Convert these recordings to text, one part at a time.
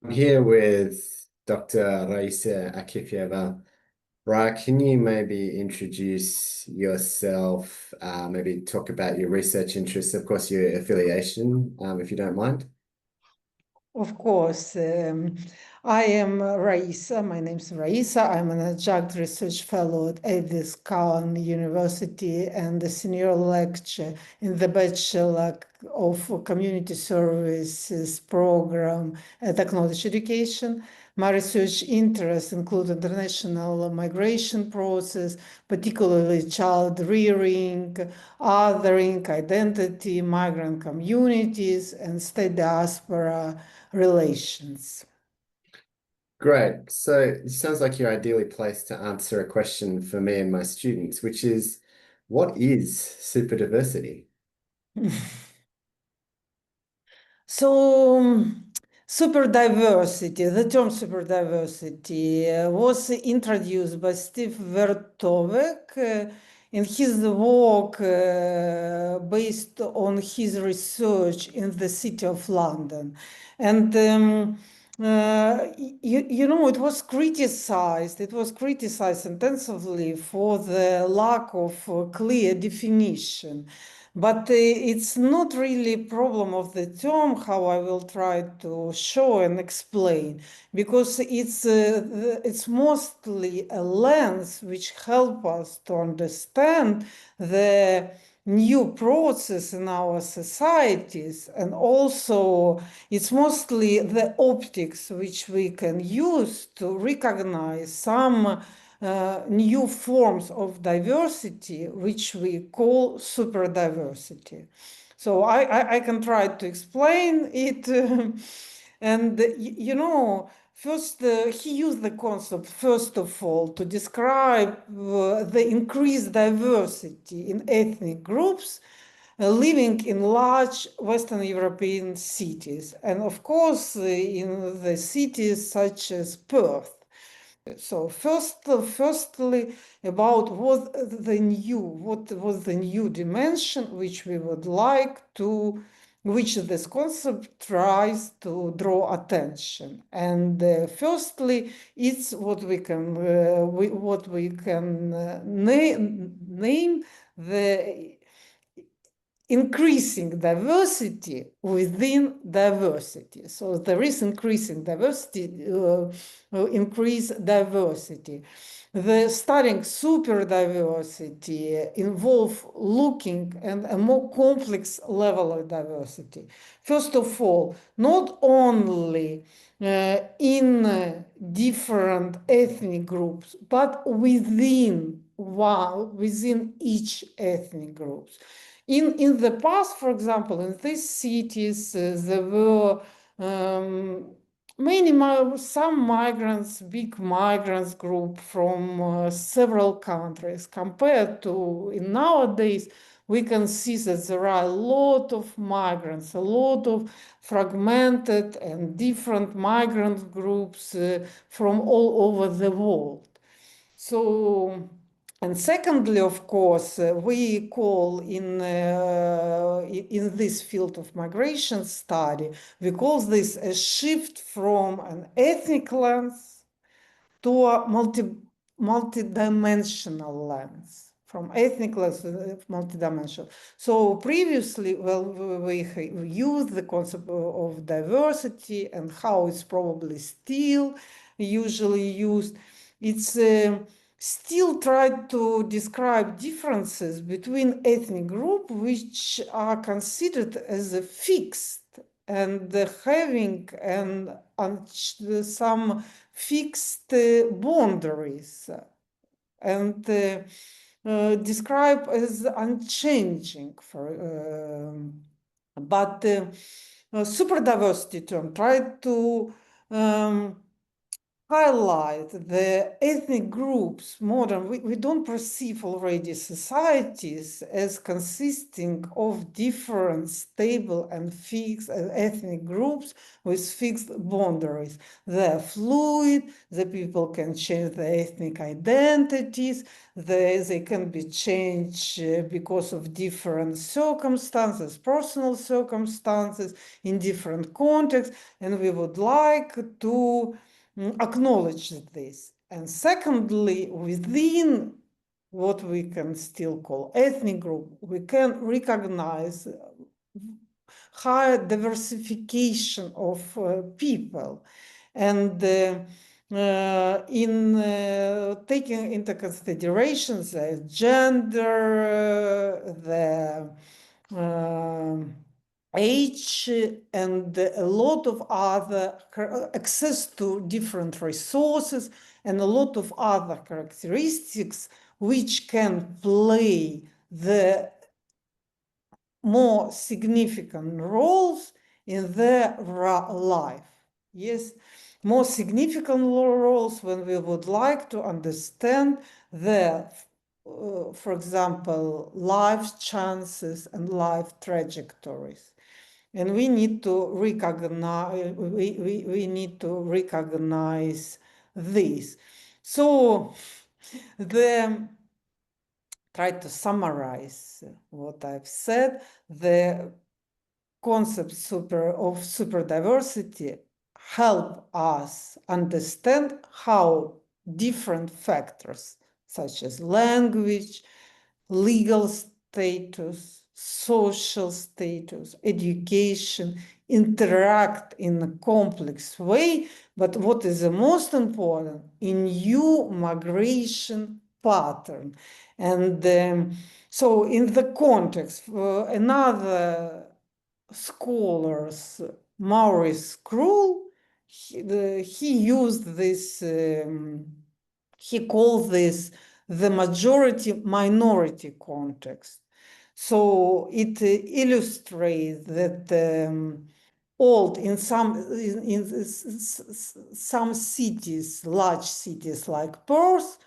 I'm here with Dr. Raisa Akifeva. Ra, can you maybe introduce yourself, maybe talk about your research interests, of course, your affiliation, if you don't mind? Of course, I am Raisa. My name is Raisa. I'm an adjunct research fellow at Avis Caln University and a senior lecturer in the Bachelor of Community Services program at Technology Education. My research interests include international migration process, particularly child rearing, othering, identity, migrant communities, and state diaspora relations. Great. So it sounds like you're ideally placed to answer a question for me and my students, which is, what is superdiversity? So, superdiversity, the term superdiversity was introduced by Steve Vertovec in his work based on his research in the city of London. And it was criticized. It was criticized intensively for the lack of clear definition. But it's not really a problem of the term, how I will try to show and explain, because it's mostly a lens which help us to understand the new process in our societies, and also it's mostly the optics which we can use to recognize some new forms of diversity, which we call superdiversity. So I can try to explain it. First, he used the concept, first of all, to describe the increased diversity in ethnic groups living in large Western European cities, and of course, in the cities such as Perth. So firstly, about what was the new dimension which we would like to, which this concept tries to draw attention. And firstly, it's what we can name the increasing diversity within diversity. So there is increasing diversity, increased diversity. The studying super diversity involve looking at a more complex level of diversity. First of all, not only in different ethnic groups, but within each ethnic groups. In the past, for example, in these cities, there were some migrants, big migrants group from several countries. Compared to in nowadays, we can see that there are a lot of migrants, a lot of fragmented and different migrant groups from all over the world. So, and secondly, of course, we call in this field of migration study, we call this a shift from an ethnic lens to a multidimensional lens. From ethnic lens to multidimensional. So previously, well, we used the concept of diversity and how it's probably still usually used. It's still tried to describe differences between ethnic groups which are considered as a fixed and having some fixed boundaries and described as unchanging. But superdiversity term tried to highlight the ethnic groups, modern, we don't perceive already societies as consisting of different stable and fixed ethnic groups with fixed boundaries. They're fluid, the people can change their ethnic identities, they can be changed because of different circumstances, personal circumstances, in different contexts, and we would like to acknowledge this. And secondly, within what we can still call ethnic group, we can recognize higher diversification of people. And in taking into consideration the gender, the age, and a lot of other access to different resources and a lot of other characteristics which can play the more significant roles in their life. Yes, more significant roles when we would like to understand the, for example, life chances and life trajectories. And we need to recognize, we need to recognize this. So try to summarize what I've said. The concept of superdiversity help us understand how different factors such as language, legal status, social status, education interact in a complex way, but what is the most important, in new migration pattern. And so in the context, another scholars, Maurice Krul, he used this, he called this the majority-minority context. So it illustrates that in some cities, large cities like Perth,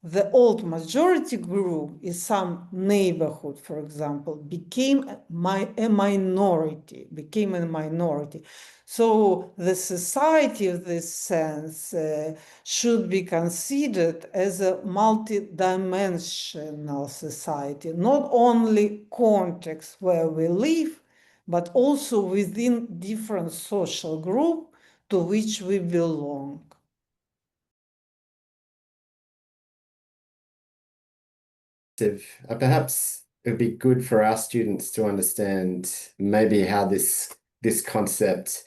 the old majority group in some neighborhood, for example, became a minority. So the society of this sense should be considered as a multidimensional society, not only context where we live, but also within different social group to which we belong. Perhaps it would be good for our students to understand maybe how this concept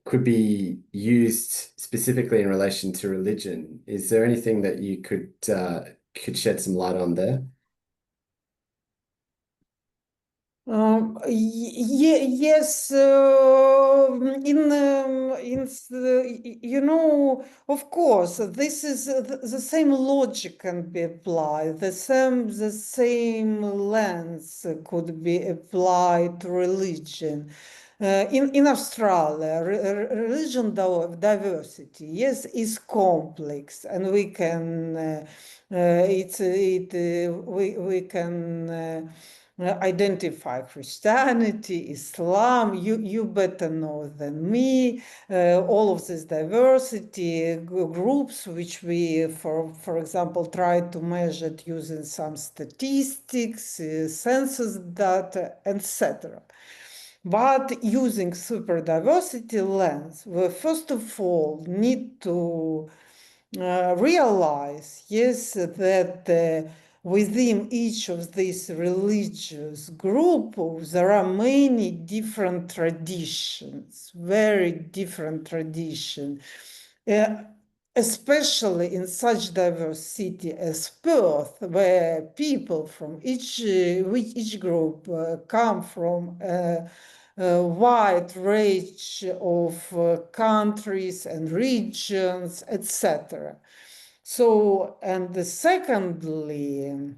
could be used specifically in relation to religion. Is there anything that you could shed some light on there? Yes, of course, this is the same logic can be applied. The same lens could be applied to religion. In Australia, religion diversity, yes, is complex, and we can we can identify Christianity, Islam. You better know than me. All of this diversity groups, which we, for example, try to measure using some statistics, census data, etc. But using superdiversity lens, we first of all need to realize, yes, that within each of these religious groups, there are many different traditions, very different traditions. Especially in such diverse city as Perth, where people from each group come from a wide range of countries and regions, etc. So, and secondly,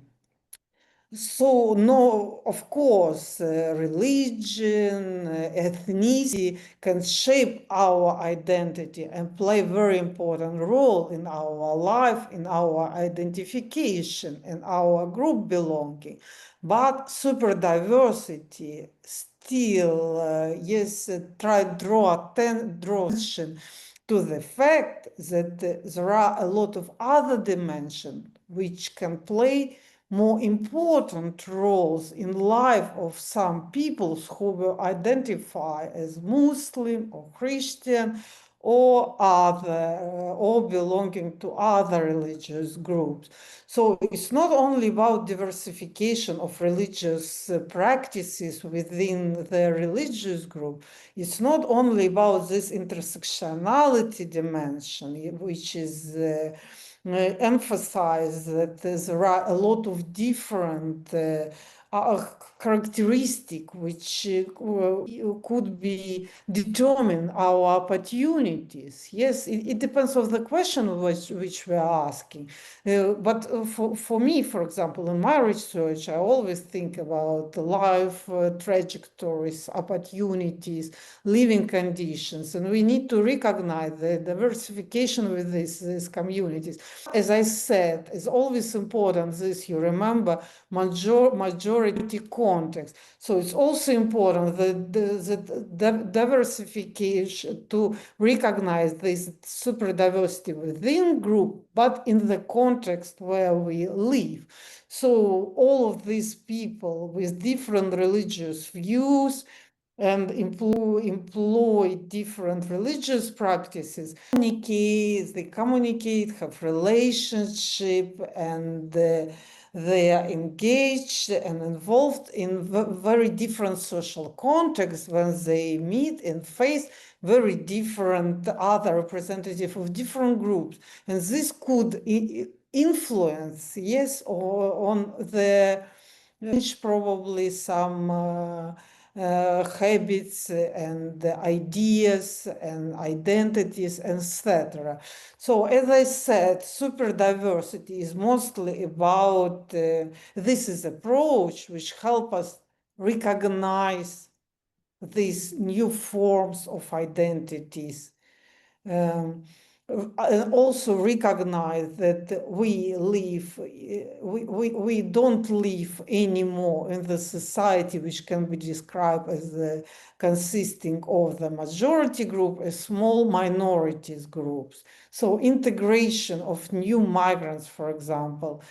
So, no, of course, religion, ethnicity can shape our identity and play a very important role in our life, in our identification, in our group belonging. But superdiversity still, yes, try draw attention to the fact that there are a lot of other dimensions which can play more important roles in life of some peoples who will identify as Muslim or Christian or other or belonging to other religious groups. So it's not only about diversification of religious practices within the religious group. It's not only about this intersectionality dimension, which is emphasize that there are a lot of different characteristic which could be determine our opportunities. Yes, it depends on the question which we are asking. But for me, for example, in my research, I always think about life trajectories, opportunities, living conditions, and we need to recognize the diversification with these communities. As I said, it's always important this you remember majority context. So it's also important that the diversification to recognize this super diversity within group, but in the context where we live. So all of these people with different religious views and employ different religious practices, they communicate, have relationship, and they are engaged and involved in very different social contexts when they meet and face very different other representative of different groups. And this could influence, yes, or on the probably some habits and ideas and identities, etc. So, as I said, superdiversity is mostly about this is approach which help us recognize these new forms of identities. And also recognize that we don't live anymore in the society which can be described as consisting of the majority group as small minorities groups. So integration of new migrants, for example,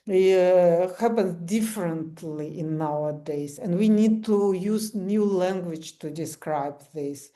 happens differently in nowadays, and we need to use new language to describe this.